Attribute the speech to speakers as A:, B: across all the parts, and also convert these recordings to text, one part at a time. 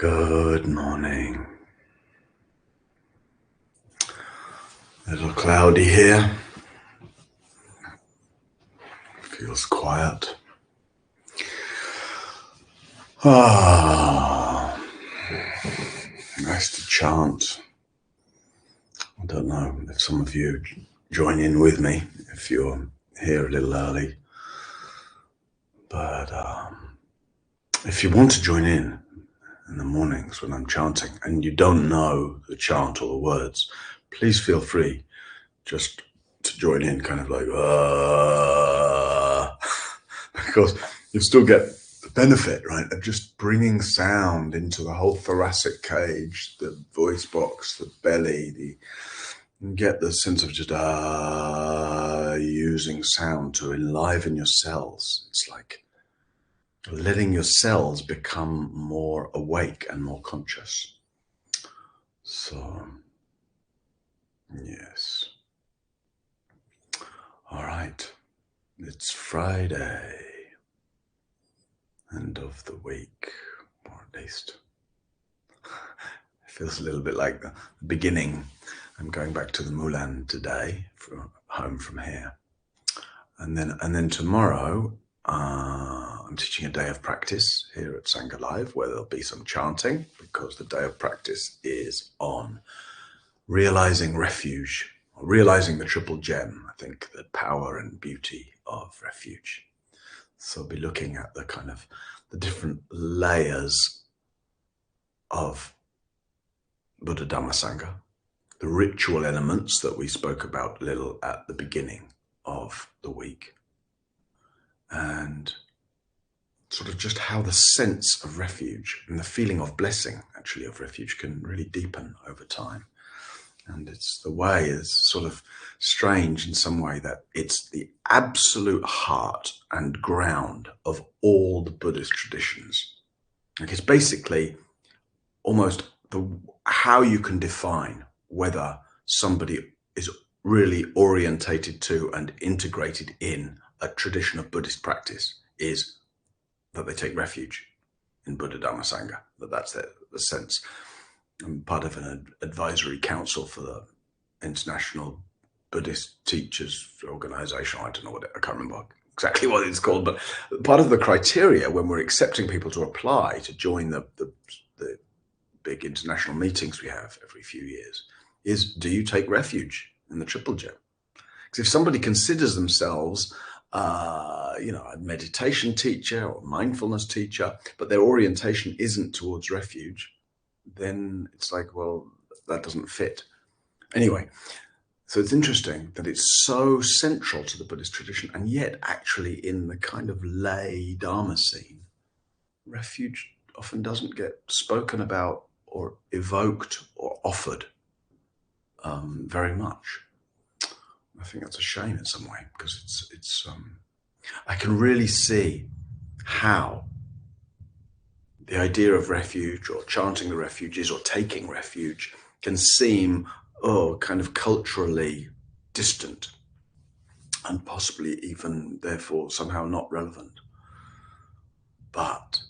A: Good morning. A little cloudy here. Feels quiet. Nice to chant. I don't know if some of you join in with me if you're here a little early. But if you want to join in the mornings when I'm chanting and you don't know the chant or the words, please feel free just to join in kind of like, because you'll still get the benefit, right, of just bringing sound into the whole thoracic cage, the voice box, the belly, you get the sense of just using sound to enliven your cells. It's like letting your cells become more awake and more conscious. So, yes. All right. It's Friday, end of the week, or at least it feels a little bit like the beginning. I'm going back to the Moulin today, home from here, and then tomorrow I'm teaching a day of practice here at Sangha Live, where there'll be some chanting because the day of practice is on realizing refuge, or realizing the triple gem. I think the power and beauty of refuge. So I'll be looking at the kind of the different layers of Buddha Dhamma Sangha, the ritual elements that we spoke about a little at the beginning of the week, and sort of just how the sense of refuge and the feeling of blessing, actually, of refuge can really deepen over time. And it's the way is sort of strange in some way that it's the absolute heart and ground of all the Buddhist traditions. Like it's basically almost how you can define whether somebody is really orientated to and integrated in a tradition of Buddhist practice is that they take refuge in Buddha Dhamma Sangha, that's the sense. I'm part of an advisory council for the International Buddhist Teachers Organization. I don't know I can't remember exactly what it's called, but part of the criteria when we're accepting people to apply to join the big international meetings we have every few years is, do you take refuge in the Triple Gem? Because if somebody considers themselves a meditation teacher or mindfulness teacher, but their orientation isn't towards refuge, then it's like, well, that doesn't fit. Anyway, so it's interesting that it's so central to the Buddhist tradition, and yet actually in the kind of lay Dharma scene, refuge often doesn't get spoken about or evoked or offered very much. I think that's a shame in some way, because it's I can really see how the idea of refuge or chanting the refuges or taking refuge can seem, kind of culturally distant and possibly even therefore somehow not relevant. But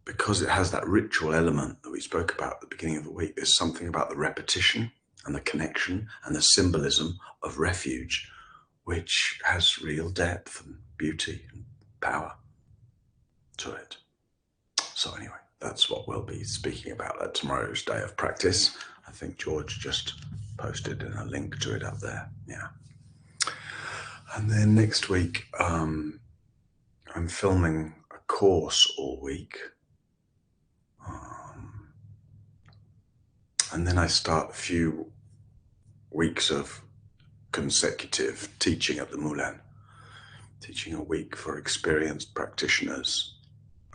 A: because it has that ritual element that we spoke about at the beginning of the week, there's something about the repetition and the connection and the symbolism of refuge, which has real depth and beauty and power to it. So anyway, that's what we'll be speaking about at tomorrow's day of practice. I think George just posted in a link to it up there. Yeah. And then next week, I'm filming a course all week. And then I start a few weeks of consecutive teaching at the Moulin, teaching a week for experienced practitioners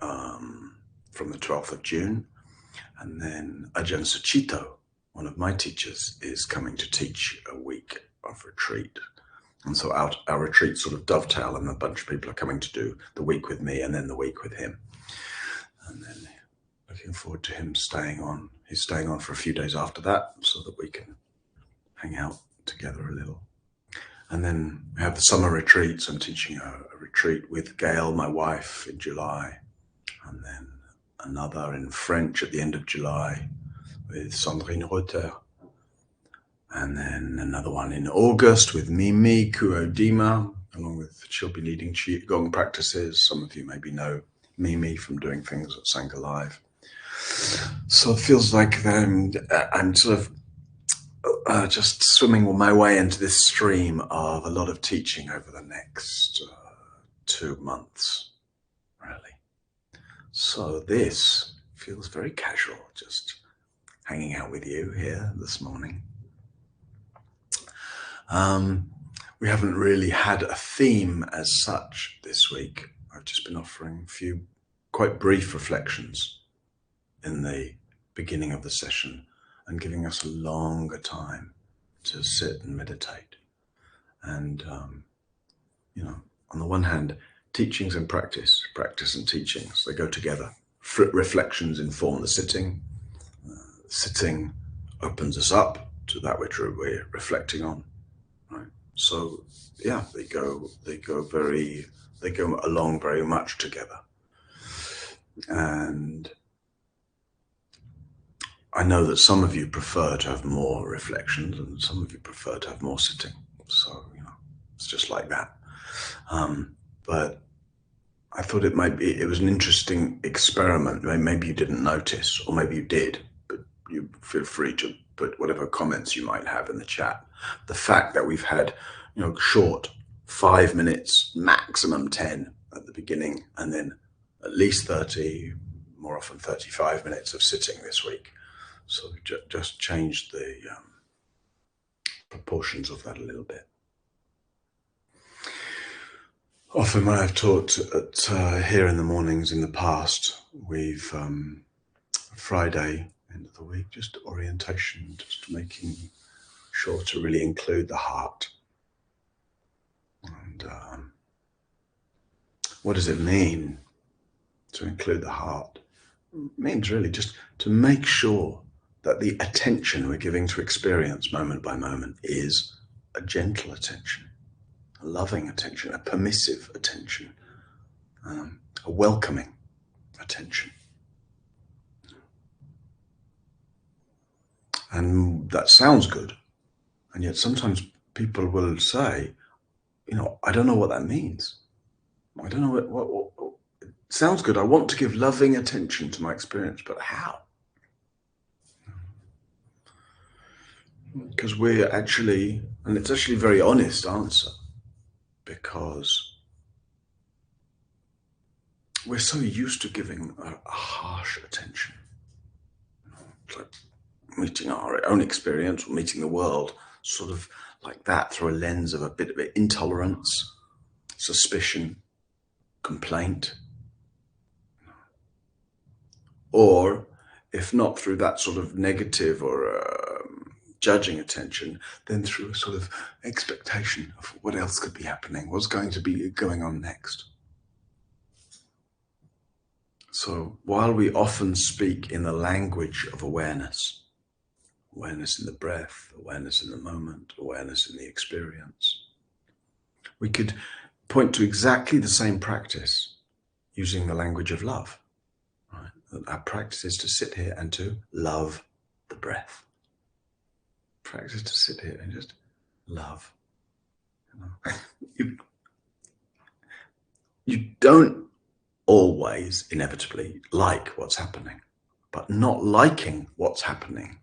A: from the 12th of June. And then Ajahn Suchito, one of my teachers, is coming to teach a week of retreat. And so our retreats sort of dovetail, and a bunch of people are coming to do the week with me and then the week with him. And then looking forward to him staying on. He's staying on for a few days after that so that we can hang out together a little. And then we have the summer retreats. I'm teaching a retreat with Gail, my wife, in July. And then another in French at the end of July with Sandrine Rother, and then another one in August with Mimi Kuodima, along with, she'll be leading Qigong practices. Some of you maybe know Mimi from doing things at Sangha Live. So it feels like I'm sort of just swimming my way into this stream of a lot of teaching over the next 2 months, really. So this feels very casual, just hanging out with you here this morning. We haven't really had a theme as such this week. I've just been offering a few quite brief reflections in the beginning of the session and giving us a longer time to sit and meditate. And, you know, on the one hand, teachings and practice and teachings, they go together. Reflections inform the sitting. Sitting opens us up to that which we're reflecting on. Right. So yeah, they go along very much together. And I know that some of you prefer to have more reflections and some of you prefer to have more sitting. So, you know, it's just like that. But I thought it was an interesting experiment. Maybe you didn't notice, or maybe you did, but you feel free to put whatever comments you might have in the chat. The fact that we've had, you know, short 5 minutes, maximum 10 at the beginning, and then at least 30, more often 35 minutes of sitting this week. So we just changed the proportions of that a little bit. Often when I've taught here in the mornings in the past, we've Friday, end of the week, just orientation, just making sure to really include the heart. And what does it mean to include the heart? It means really just to make sure that the attention we're giving to experience moment by moment is a gentle attention, a loving attention, a permissive attention, a welcoming attention. And that sounds good. And yet sometimes people will say, you know, I don't know what that means. I don't know what it sounds good. I want to give loving attention to my experience, but how? Because we're actually, and it's actually a very honest answer, because we're so used to giving a harsh attention. It's like meeting our own experience or meeting the world sort of like that through a lens of a bit of intolerance, suspicion, complaint. Or if not through that sort of negative or judging attention, then through a sort of expectation of what else could be happening, what's going to be going on next. So while we often speak in the language of awareness, awareness in the breath, awareness in the moment, awareness in the experience, we could point to exactly the same practice using the language of love. Right? Our practice is to sit here and to love the breath. Practice to sit here and just love. You don't always inevitably like what's happening, but not liking what's happening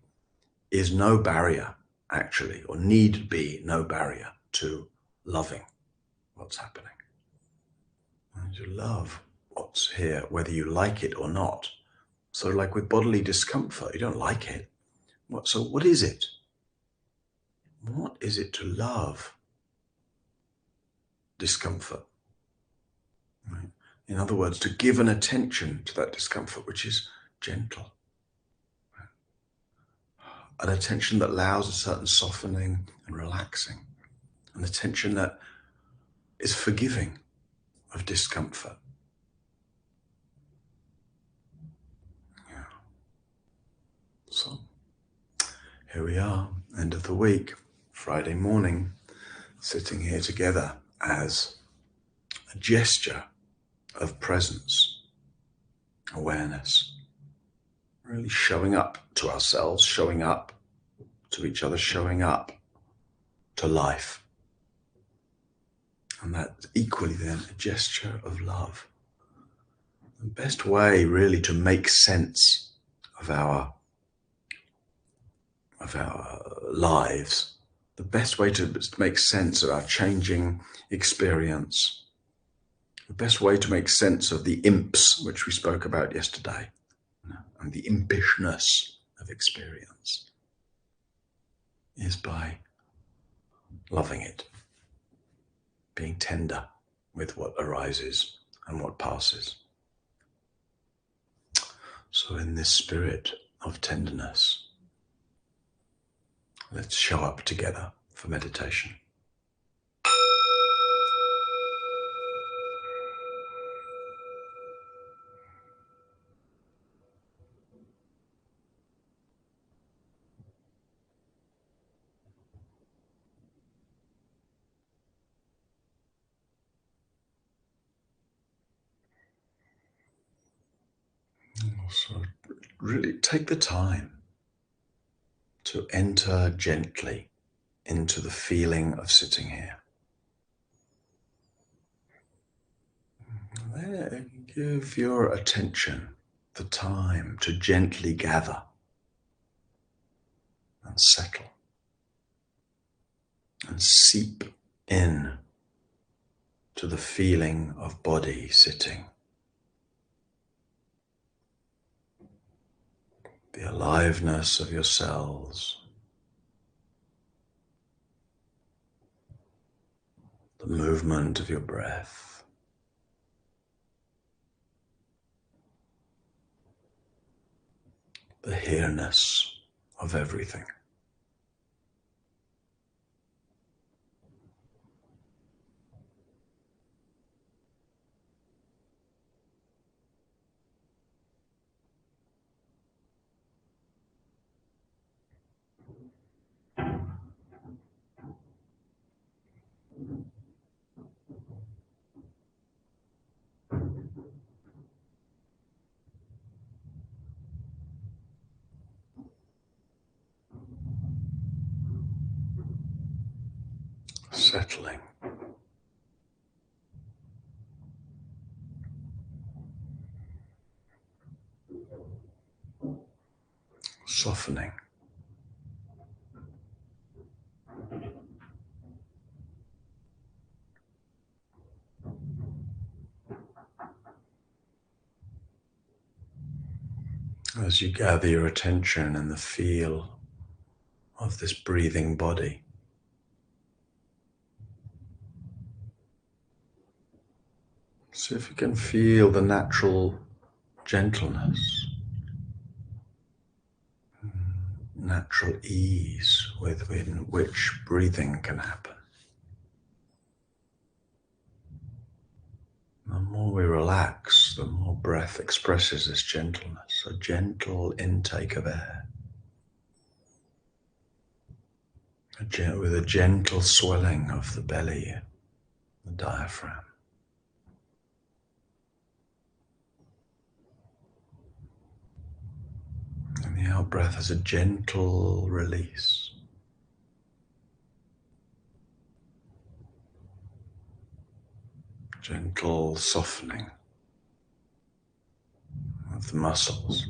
A: is no barrier, actually, or need be no barrier to loving what's happening. And you love what's here, whether you like it or not. So like with bodily discomfort, you don't like it. So what is it? What is it to love discomfort? Right? In other words, to give an attention to that discomfort, which is gentle. An attention that allows a certain softening and relaxing. An attention that is forgiving of discomfort. Yeah. So, here we are, end of the week, Friday morning, sitting here together as a gesture of presence awareness, really showing up to ourselves, showing up to each other, showing up to life. And that's equally then a gesture of love. The best way really to make sense of our lives, the best way to make sense of our changing experience, the best way to make sense of the imps which we spoke about yesterday, and the impishness of experience, is by loving it, being tender with what arises and what passes. So in this spirit of tenderness, let's show up together for meditation. So really take the time to enter gently into the feeling of sitting here. Give your attention the time to gently gather and settle and seep in to the feeling of body sitting. The aliveness of your cells, the movement of your breath, the here-ness of everything. Settling, softening, as you gather your attention in the feel of this breathing body. See if you can feel the natural gentleness, natural ease within which breathing can happen. The more we relax, the more breath expresses this gentleness, a gentle intake of air, with a gentle swelling of the belly, the diaphragm. And the out breath has a gentle release. Gentle softening of the muscles.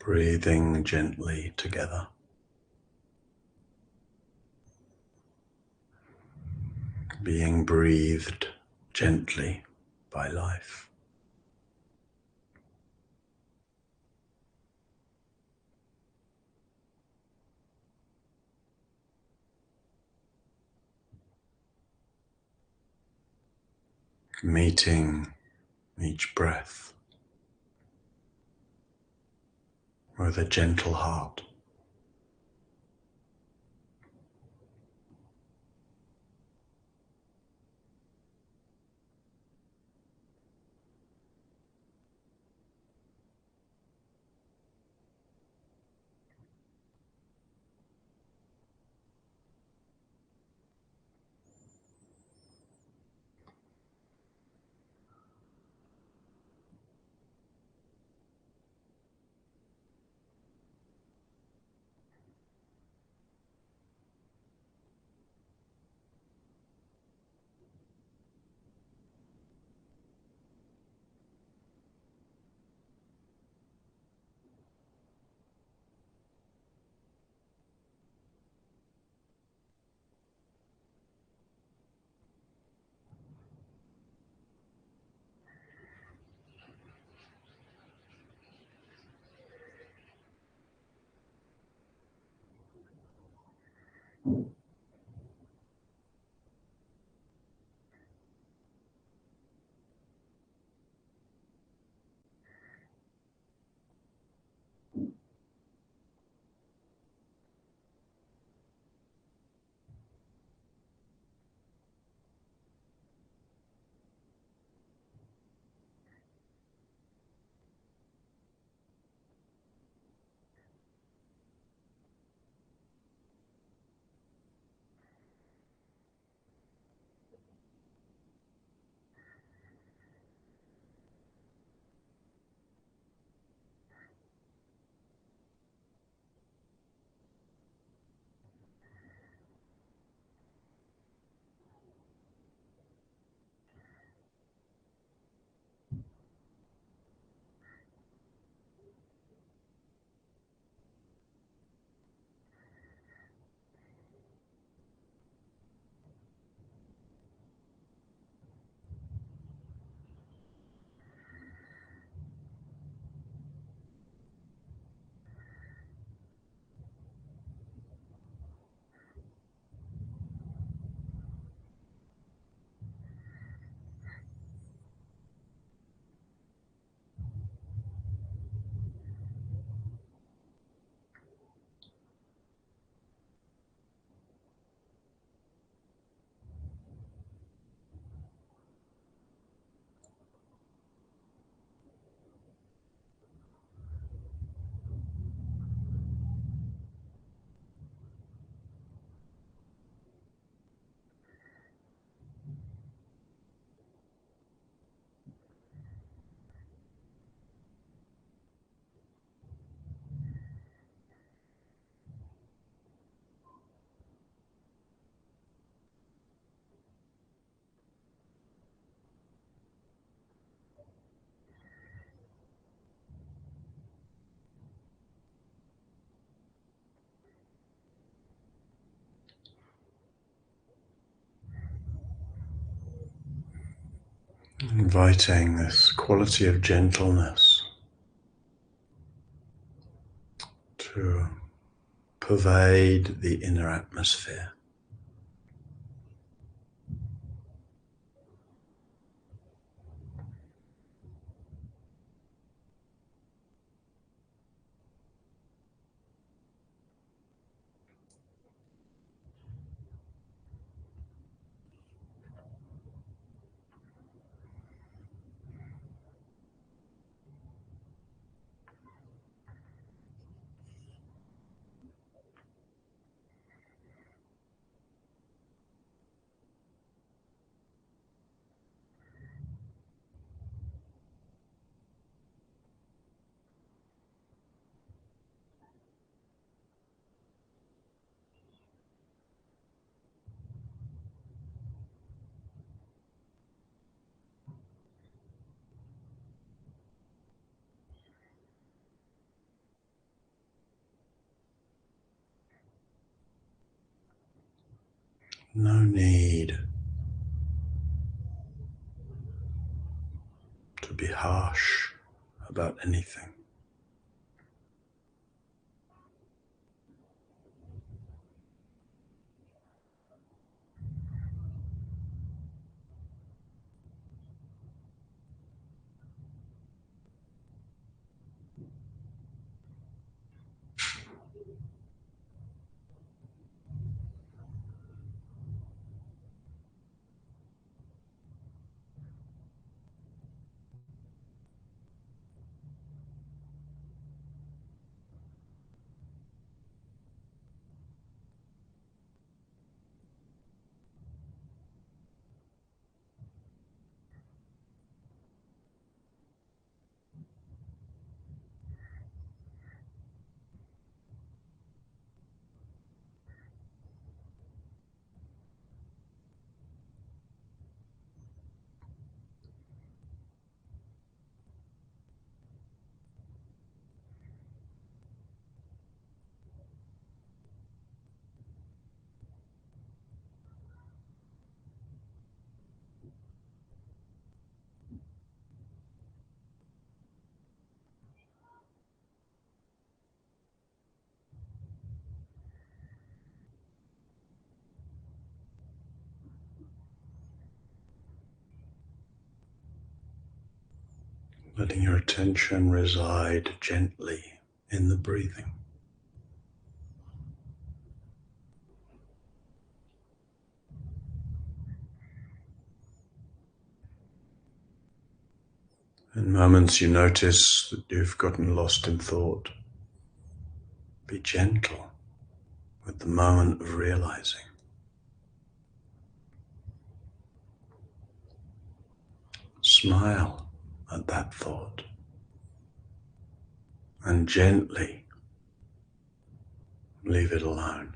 A: breathing gently together, being breathed gently by life. Meeting each breath with a gentle heart. Inviting this quality of gentleness to pervade the inner atmosphere. No need to be harsh about anything. Letting your attention reside gently in the breathing. In moments you notice that you've gotten lost in thought, be gentle with the moment of realizing. Smile at that thought and gently leave it alone.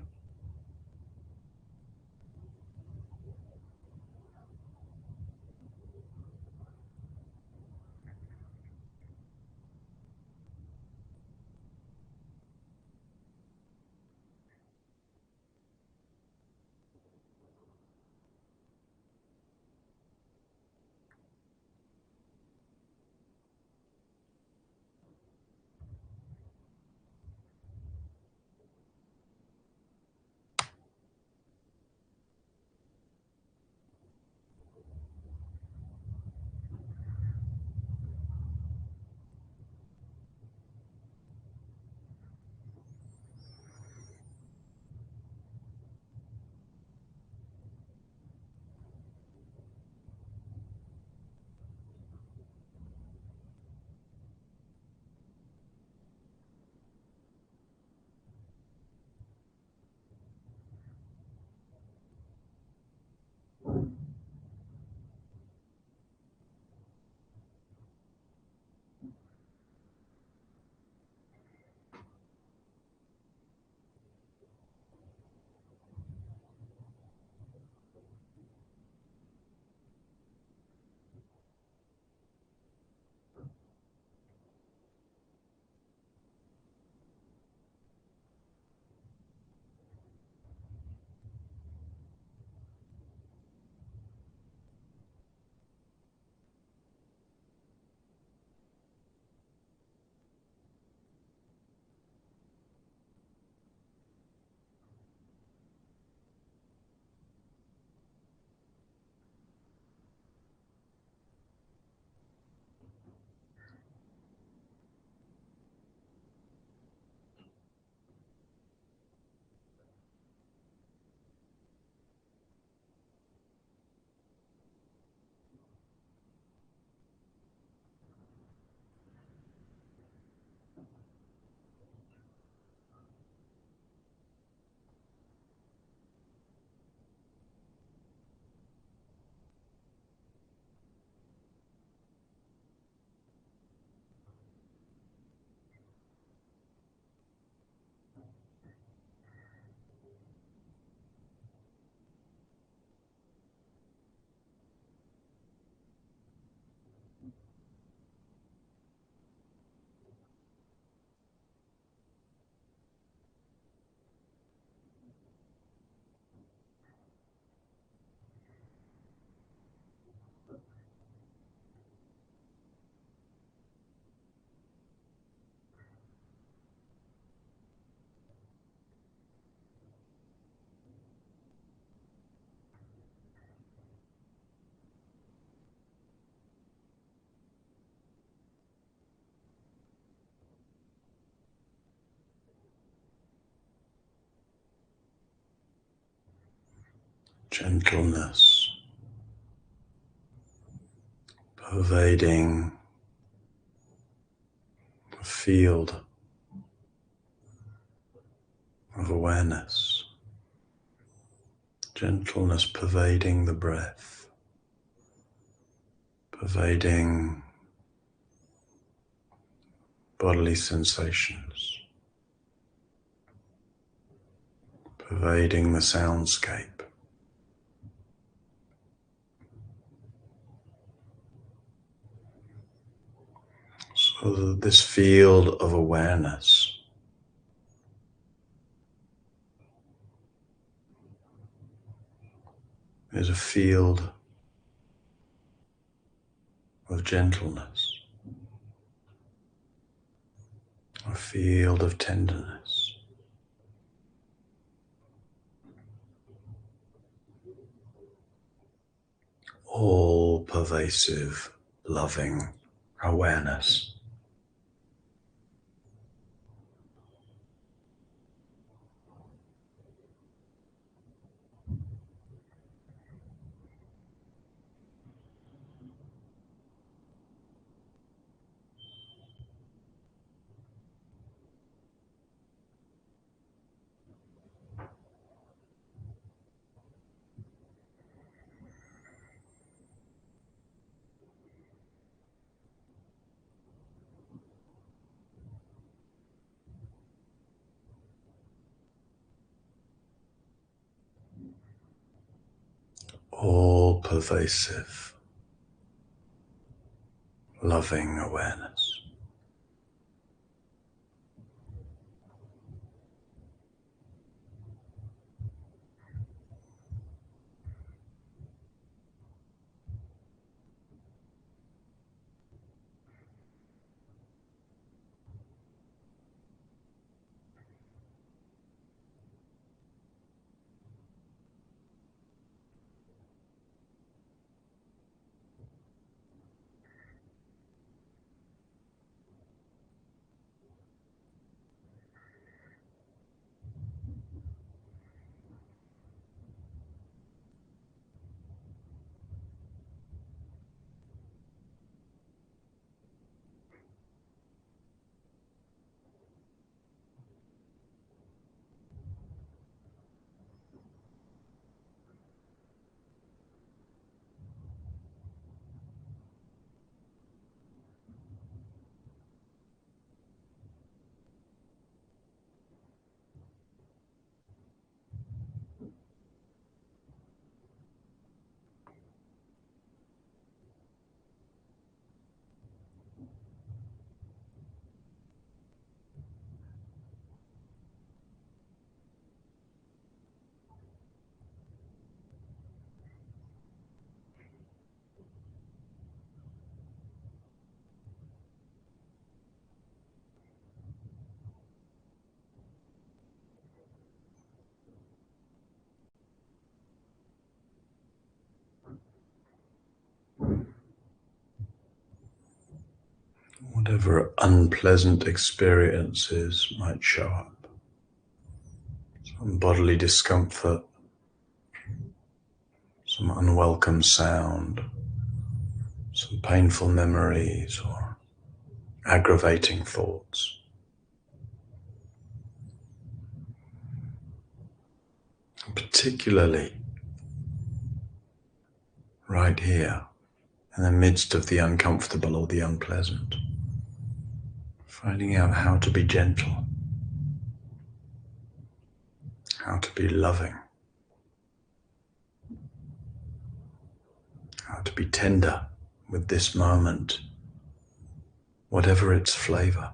A: gentleness pervading the field of awareness, gentleness pervading the breath, pervading bodily sensations, pervading the soundscape. So that this field of awareness is a field of gentleness, a field of tenderness. All-pervasive, loving awareness. All-pervasive, loving awareness. Whatever unpleasant experiences might show up, some bodily discomfort, some unwelcome sound, some painful memories or aggravating thoughts. Particularly right here, in the midst of the uncomfortable or the unpleasant, finding out how to be gentle, how to be loving, how to be tender with this moment, whatever its flavor.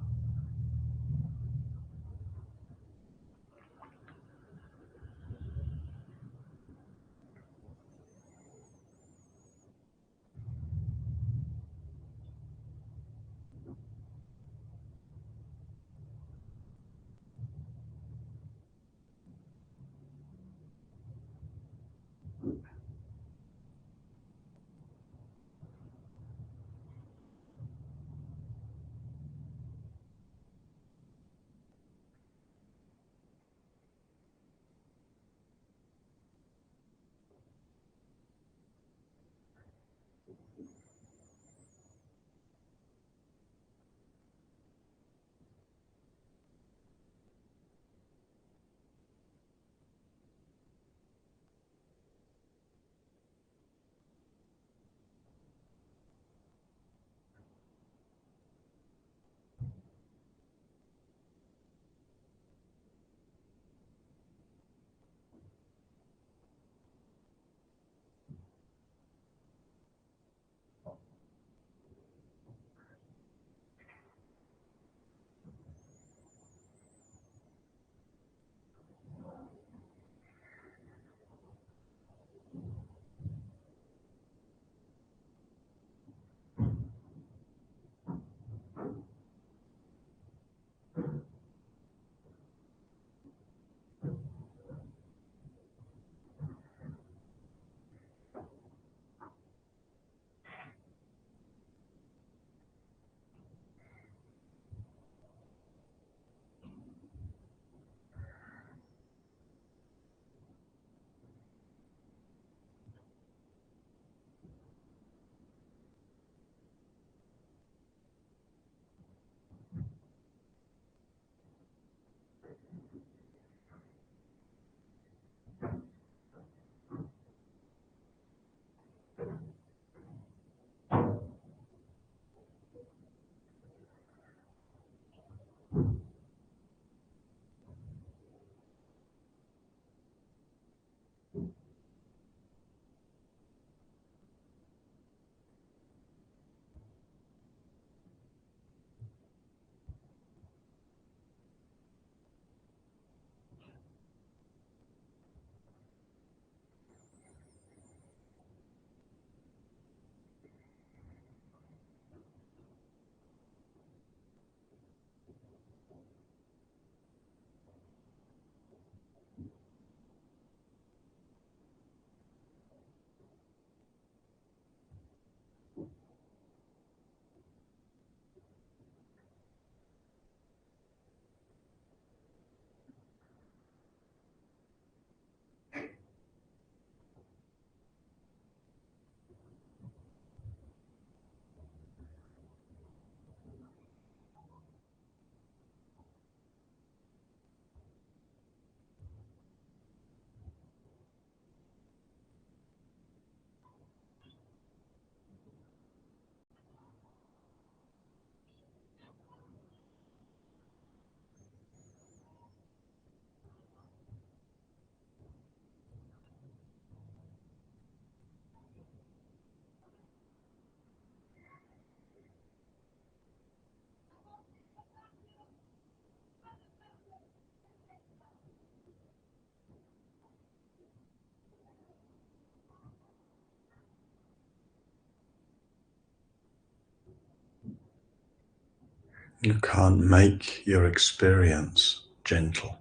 A: You can't make your experience gentle,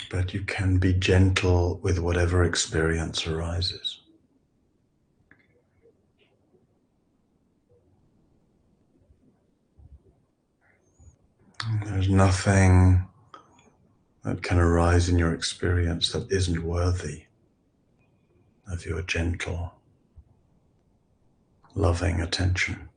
A: but you can be gentle with whatever experience arises. There's nothing that can arise in your experience that isn't worthy of your gentle, loving attention.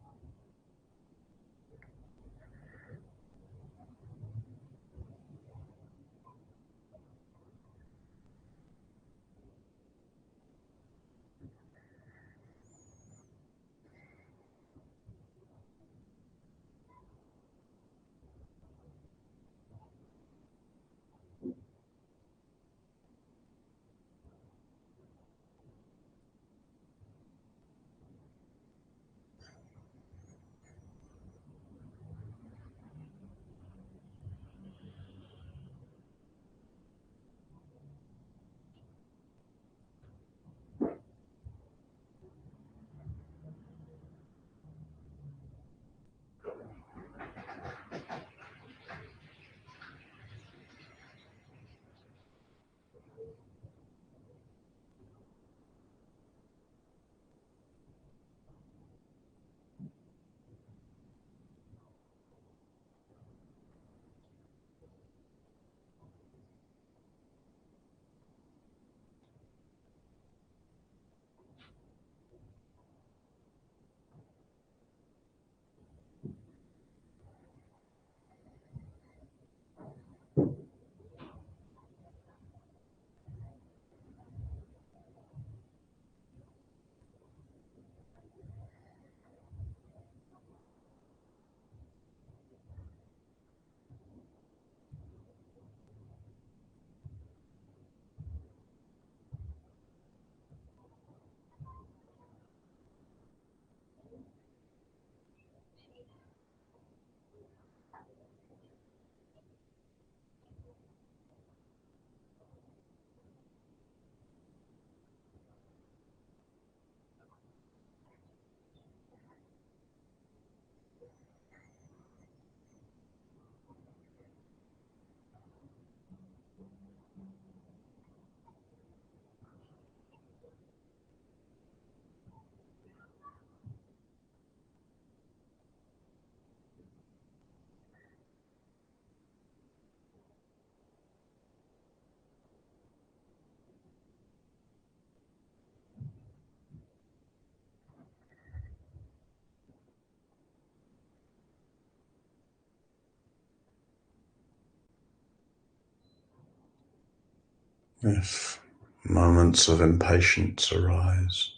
A: If moments of impatience arise,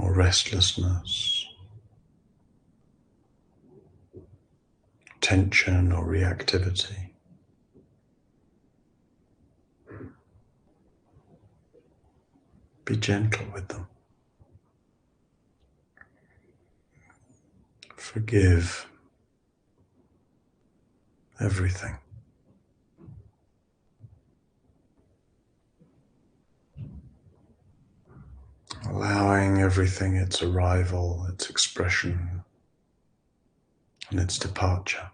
A: or restlessness, tension or reactivity, be gentle with them. Forgive everything. Allowing everything its arrival, its expression, and its departure.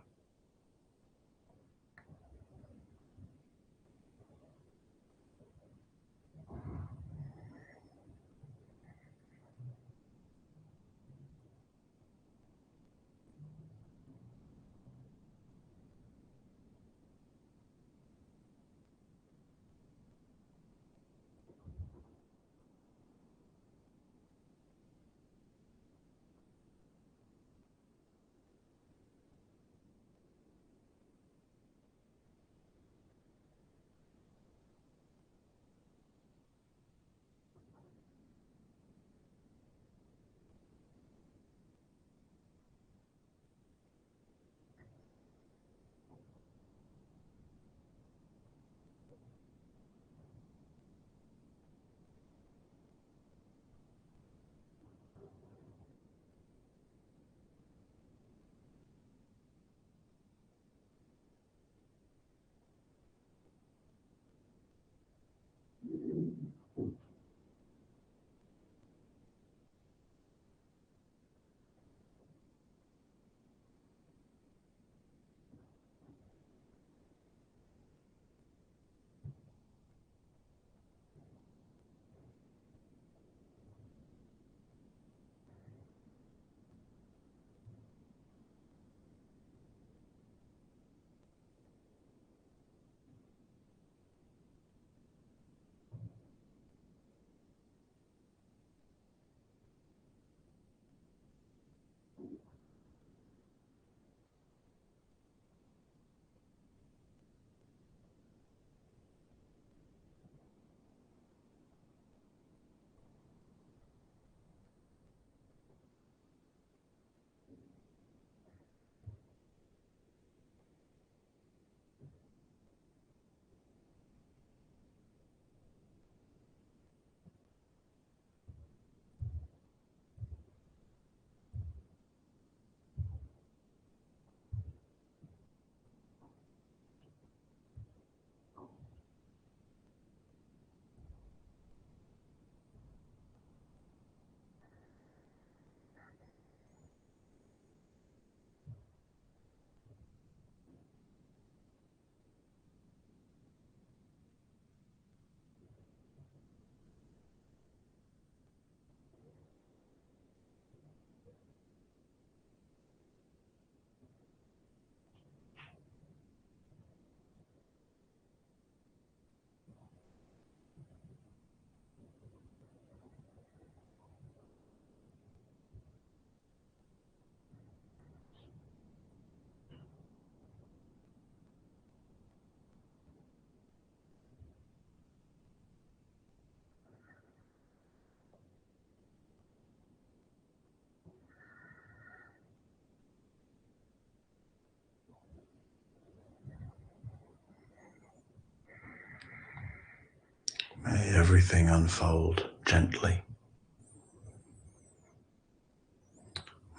A: May everything unfold gently.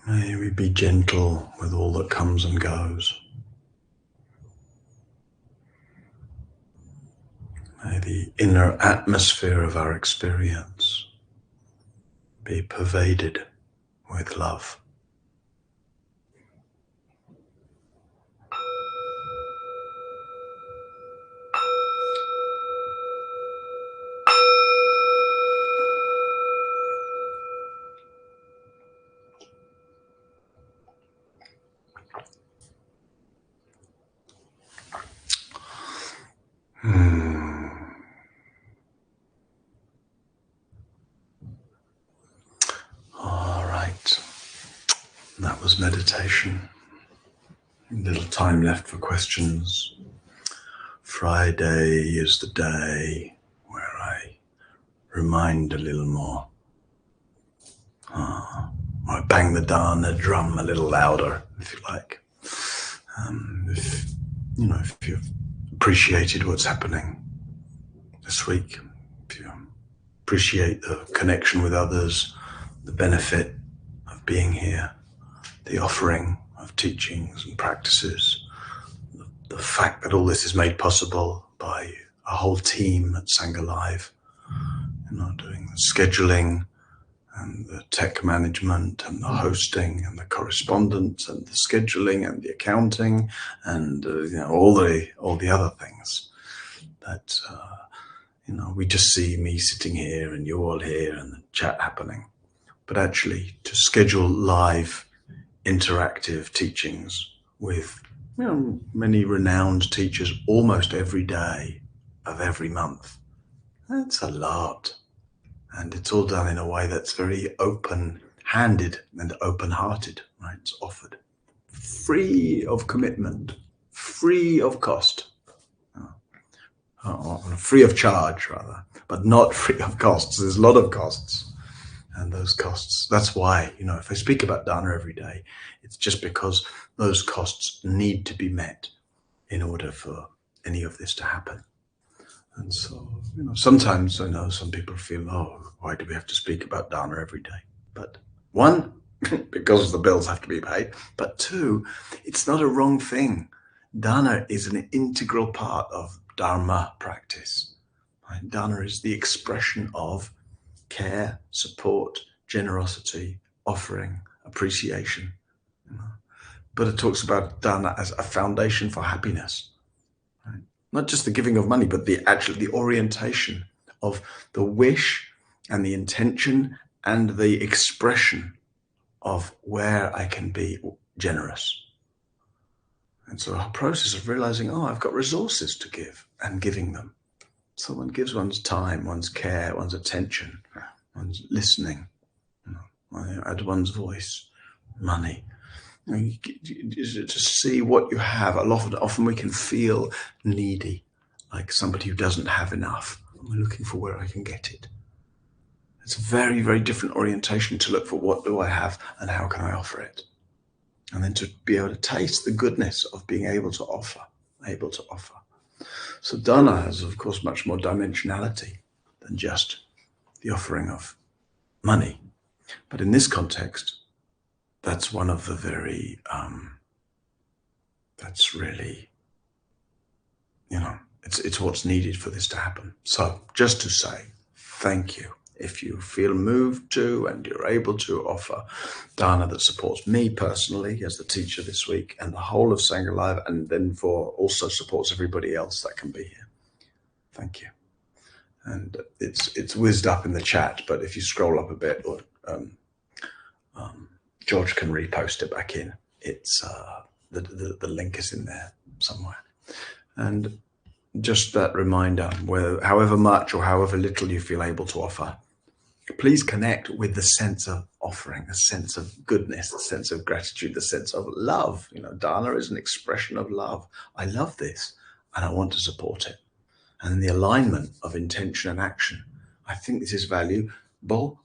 A: May we be gentle with all that comes and goes. May the inner atmosphere of our experience be pervaded with love. All right, that was meditation. A little time left for questions. Friday is the day where I remind a little more. I bang the dana drum a little louder, if you like. If you've appreciated what's happening this week, if you appreciate the connection with others, the benefit of being here, the offering of teachings and practices, the fact that all this is made possible by a whole team at Sangha Live, doing the scheduling and the tech management and the hosting and the correspondence and the scheduling and the accounting and all the other things that we just see me sitting here and you all here and the chat happening, but actually to schedule live interactive teachings with many renowned teachers almost every day of every month, that's a lot. And it's all done in a way that's very open-handed and open-hearted, right? It's offered free of commitment, free of cost, free of charge rather, but not free of costs. There's a lot of costs, and those costs, that's why, if I speak about dana every day, it's just because those costs need to be met in order for any of this to happen. And so, sometimes I know some people feel, why do we have to speak about dana every day? But one, because the bills have to be paid. But two, it's not a wrong thing. Dana is an integral part of Dharma practice. Right? Dana is the expression of care, support, generosity, offering, appreciation. Buddha talks about dana as a foundation for happiness. Right? Not just the giving of money, but the orientation of the wish and the intention and the expression of where I can be generous. And so a process of realizing, I've got resources to give and giving them. So one gives one's time, one's care, one's attention, one's listening, add one's voice, money. To see what you have. Often we can feel needy, like somebody who doesn't have enough. I'm looking for where I can get it. It's a very, very different orientation to look for what do I have and how can I offer it. And then to be able to taste the goodness of being able to offer. So dana has, of course, much more dimensionality than just the offering of money. But in this context, that's one of the very, that's really, it's what's needed for this to happen. So just to say, thank you. If you feel moved to and you're able to offer dana that supports me personally as the teacher this week and the whole of Sangha Live, and then for also supports everybody else that can be here. Thank you. And it's whizzed up in the chat, but if you scroll up a bit, or George can repost it back in. It's the link is in there somewhere. And just that reminder, however much or however little you feel able to offer, please connect with the sense of offering, the sense of goodness, the sense of gratitude, the sense of love. Dana is an expression of love. I love this and I want to support it. And the alignment of intention and action. I think this is valuable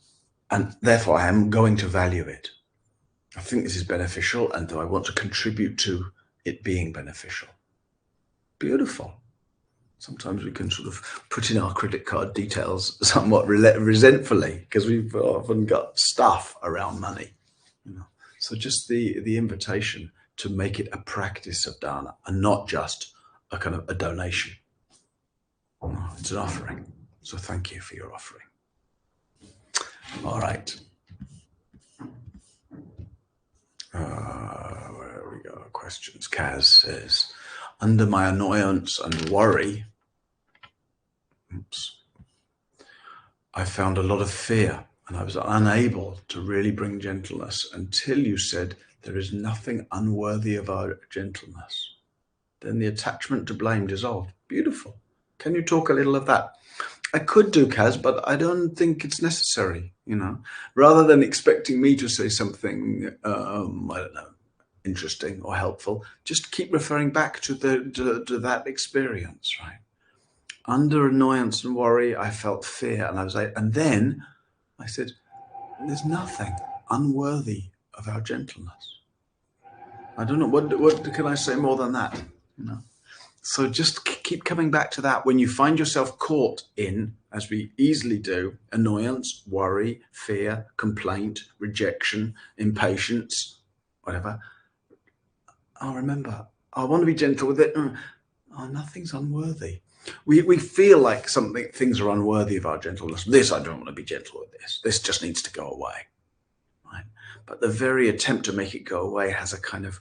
A: and therefore I am going to value it. I think this is beneficial and I want to contribute to it being beneficial. Beautiful. Sometimes we can sort of put in our credit card details somewhat resentfully because we've often got stuff around money. So just the invitation to make it a practice of dana and not just a kind of a donation. It's an offering. So thank you for your offering. All right. Where we go? Questions. Kaz says, under my annoyance and worry, I found a lot of fear and I was unable to really bring gentleness until you said there is nothing unworthy of our gentleness. Then the attachment to blame dissolved. Beautiful. Can you talk a little of that? I could do, Kaz, but I don't think it's necessary, Rather than expecting me to say something, I don't know, interesting or helpful, just keep referring back to that experience, right? Under annoyance and worry, I felt fear, and then I said, there's nothing unworthy of our gentleness. I don't know, what can I say more than that? So just keep coming back to that when you find yourself caught in, as we easily do, annoyance, worry, fear, complaint, rejection, impatience, whatever. I'll remember, I want to be gentle with it. Oh, nothing's unworthy. We feel like things are unworthy of our gentleness. This, I don't want to be gentle with this. This just needs to go away. Right? But the very attempt to make it go away has a kind of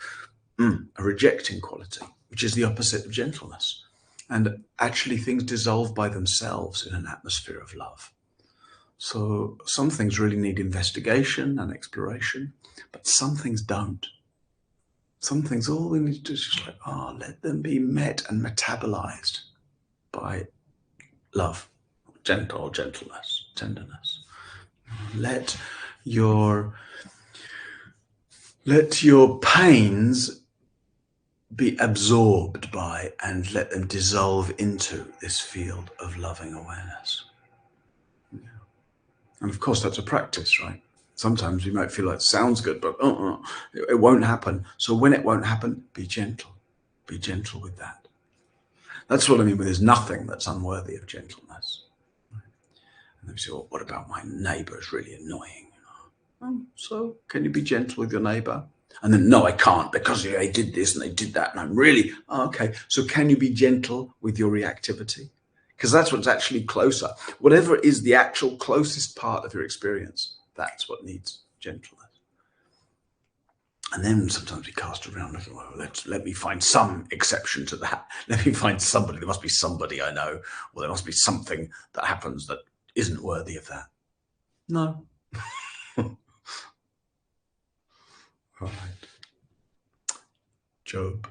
A: a rejecting quality, which is the opposite of gentleness. And actually things dissolve by themselves in an atmosphere of love. So some things really need investigation and exploration, but some things don't. Some things, all we need to do is just let them be met and metabolized by love, gentleness, tenderness. Let your pains be absorbed by and let them dissolve into this field of loving awareness. Yeah. And of course, that's a practice, right? Sometimes you might feel like it sounds good, but it won't happen. So when it won't happen, be gentle. Be gentle with that. That's what I mean with there's nothing that's unworthy of gentleness. And then we say, well, what about my neighbor is really annoying? So can you be gentle with your neighbor? And then, no, I can't because they did this and they did that. And I'm really, okay. So can you be gentle with your reactivity? Because that's what's actually closer. Whatever is the actual closest part of your experience, that's what needs gentleness. And then sometimes we cast around, well, let me find some exception to that. Let me find somebody. There must be somebody I know, or there must be something that happens that isn't worthy of that. No. Right. Job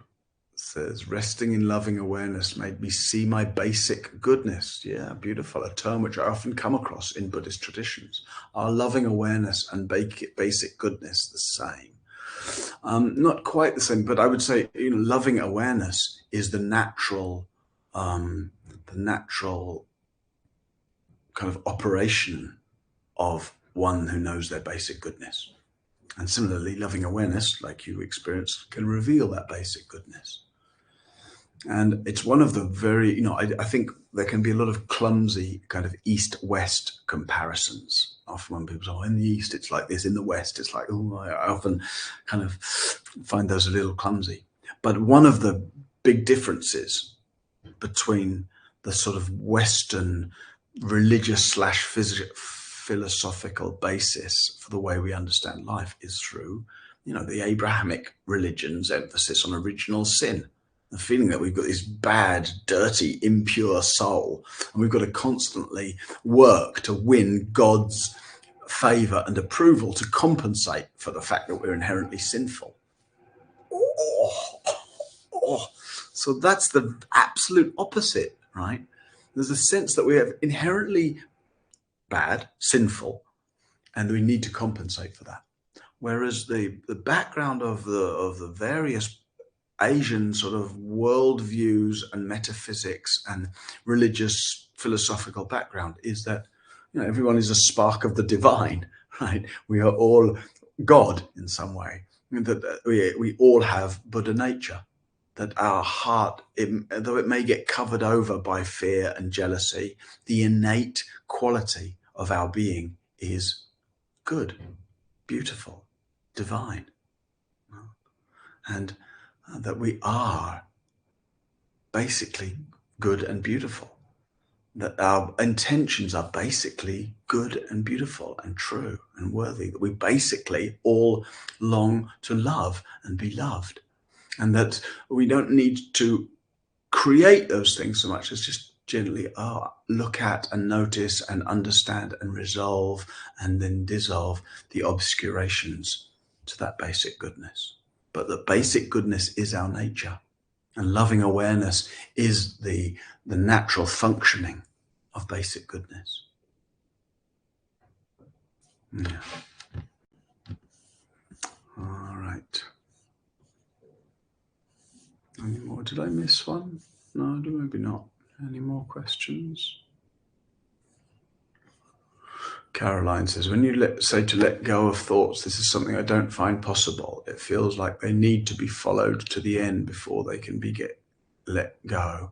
A: says, resting in loving awareness made me see my basic goodness. Yeah, beautiful. A term which I often come across in Buddhist traditions. Are loving awareness and basic goodness the same? Not quite the same, but I would say loving awareness is the natural kind of operation of one who knows their basic goodness. And similarly, loving awareness, like you experience, can reveal that basic goodness. And it's one of the very, I think there can be a lot of clumsy kind of East-West comparisons. Often when people say, oh, in the East, it's like this, in the West, it's like, oh, I often kind of find those a little clumsy. But one of the big differences between the sort of Western religious / philosophical basis for the way we understand life is through, the Abrahamic religion's emphasis on original sin. The feeling that we've got this bad, dirty, impure soul, and we've got to constantly work to win God's favor and approval to compensate for the fact that we're inherently sinful. So that's the absolute opposite, right? There's a sense that we are inherently bad, sinful, and we need to compensate for that. Whereas the background of the various Asian sort of worldviews and metaphysics and religious philosophical background is that everyone is a spark of the divine, right? We are all God in some way. That we all have Buddha nature. That our heart, though it may get covered over by fear and jealousy, the innate quality of our being is good, beautiful, divine, and that we are basically good and beautiful, that our intentions are basically good and beautiful and true and worthy, that we basically all long to love and be loved, and that we don't need to create those things so much as just gently look at and notice and understand and resolve and then dissolve the obscurations to that basic goodness. But the basic goodness is our nature, and loving awareness is the natural functioning of basic goodness. Yeah. All right. Did I miss one? No, maybe not. Any more questions? Caroline says, when you say to let go of thoughts, this is something I don't find possible. It feels like they need to be followed to the end before they can be let go.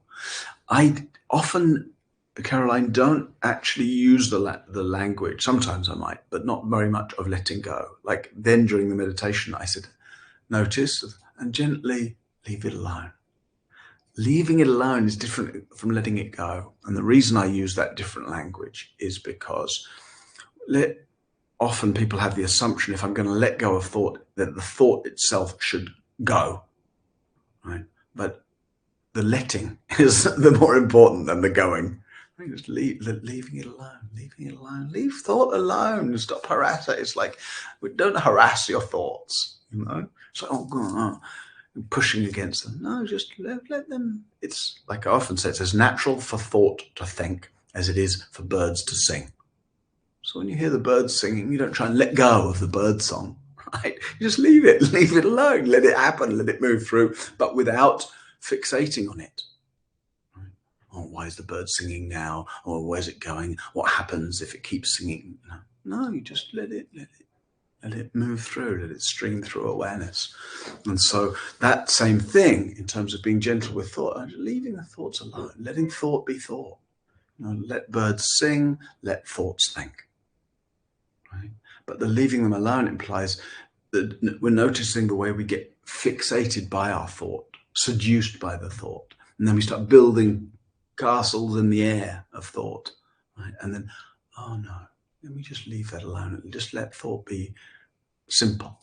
A: I often, Caroline, don't actually use the language. Sometimes I might, but not very much, of letting go. Like then during the meditation, I said, notice and gently leave it alone. Leaving it alone is different from letting it go. And the reason I use that different language is because often people have the assumption, if I'm going to let go of thought, that the thought itself should go, right? But the letting is the more important than the going. Just leaving it alone, leaving it alone. Leave thought alone. Stop harassing. It's like, don't harass your thoughts, you know? It's like, oh, pushing against them. No, just let them. It's like I often say, it's as natural for thought to think as it is for birds to sing. So when you hear the birds singing, you don't try and let go of the bird song, right? You just leave it alone, let it happen, let it move through, but without fixating on it. Right? Oh, why is the bird singing now? Or where's it going? What happens if it keeps singing? No, you just let it move through, let it stream through awareness. And so that same thing in terms of being gentle with thought, leaving the thoughts alone, letting thought be thought. Let birds sing, let thoughts think. Right? But the leaving them alone implies that we're noticing the way we get fixated by our thought, seduced by the thought. And then we start building castles in the air of thought. Right? And then, oh no, let me just leave that alone and just let thought be simple.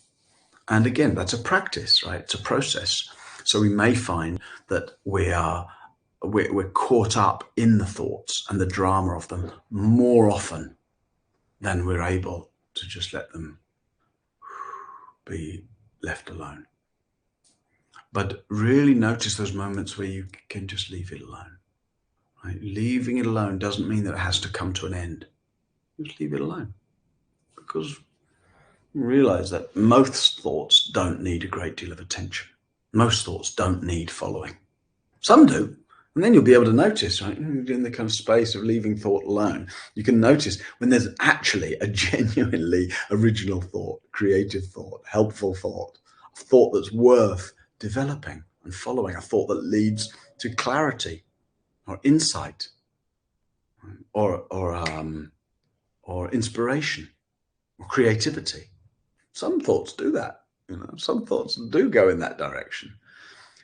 A: And again, that's a practice, right? It's a process. So we may find that we're caught up in the thoughts and the drama of them more often than we're able to just let them be left alone. But really notice those moments where you can just leave it alone. Right? Leaving it alone doesn't mean that it has to come to an end. Just leave it alone. Because realize that most thoughts don't need a great deal of attention. Most thoughts don't need following. Some do. And then you'll be able to notice, right, in the kind of space of leaving thought alone, you can notice when there's actually a genuinely original thought, creative thought, helpful thought, a thought that's worth developing and following, a thought that leads to clarity or insight or inspiration or creativity. Some thoughts do that, some thoughts do go in that direction,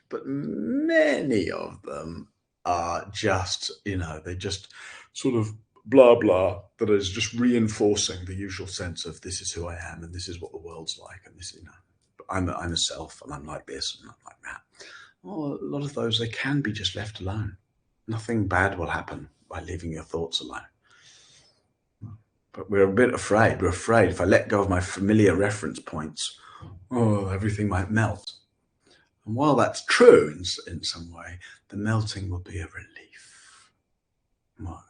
A: but many of them are just, they just sort of blah, blah, that is just reinforcing the usual sense of this is who I am and this is what the world's like and this, I'm a self and I'm like this and I'm like that. Well, a lot of those, they can be just left alone. Nothing bad will happen by leaving your thoughts alone. But we're a bit afraid. We're afraid if I let go of my familiar reference points, everything might melt. And while that's true in some way, the melting will be a relief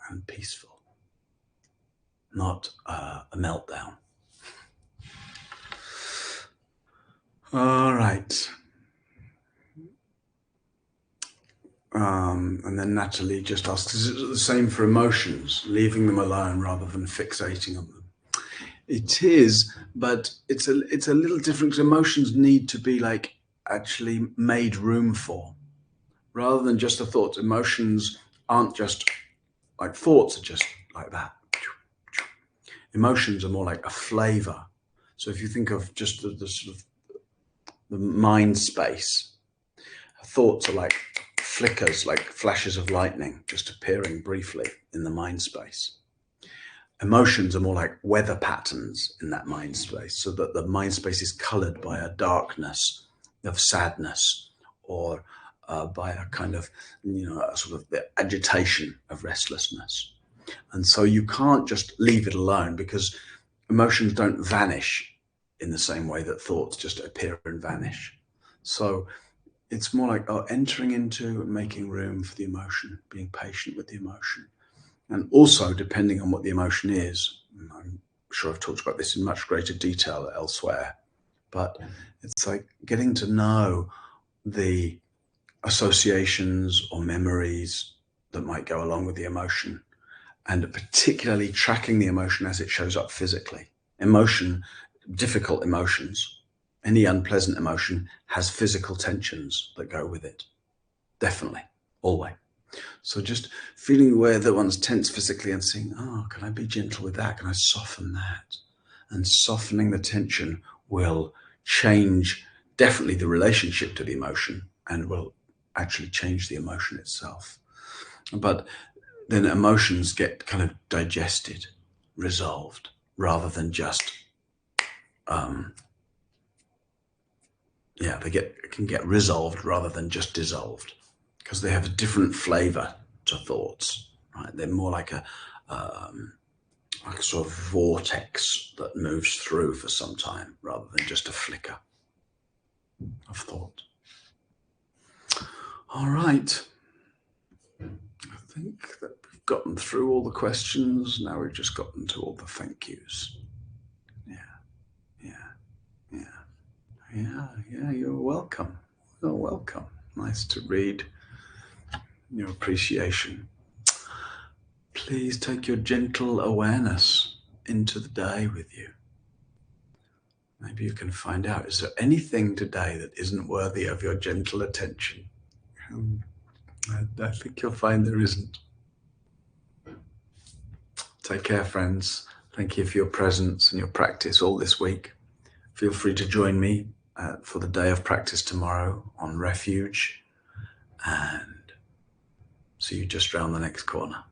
A: and peaceful, not a meltdown. All right. And then Natalie just asks, is it the same for emotions, leaving them alone rather than fixating on them? It is, but it's a little different because emotions need to be like actually made room for, rather than just the thoughts. Emotions aren't just like thoughts are just like that. Emotions are more like a flavor. So if you think of just the sort of the mind space, thoughts are like flickers, like flashes of lightning, just appearing briefly in the mind space. Emotions are more like weather patterns in that mind space, so that the mind space is colored by a darkness of sadness or by a kind of, sort of the agitation of restlessness. And so you can't just leave it alone because emotions don't vanish in the same way that thoughts just appear and vanish. So it's more like entering into and making room for the emotion, being patient with the emotion. And also, depending on what the emotion is, I'm sure I've talked about this in much greater detail elsewhere, but it's like getting to know the associations or memories that might go along with the emotion, and particularly tracking the emotion as it shows up physically. Emotion, difficult emotions, any unpleasant emotion has physical tensions that go with it. Definitely, always. So just feeling where the one's tense physically and saying, oh, can I be gentle with that? Can I soften that? And softening the tension will change definitely the relationship to the emotion and will actually change the emotion itself. But then emotions get kind of digested, resolved, rather than just, can get resolved rather than just dissolved, because they have a different flavor to thoughts, right? They're more like a sort of vortex that moves through for some time rather than just a flicker of thought. All right. I think that we've gotten through all the questions. Now we've just gotten to all the thank yous. Yeah, you're welcome. You're welcome. Nice to read your appreciation. Please take your gentle awareness into the day with you. Maybe you can find out, is there anything today that isn't worthy of your gentle attention? I think you'll find there isn't. Take care, friends. Thank you for your presence and your practice all this week. Feel free to join me for the day of practice tomorrow on Refuge, and see you just round the next corner.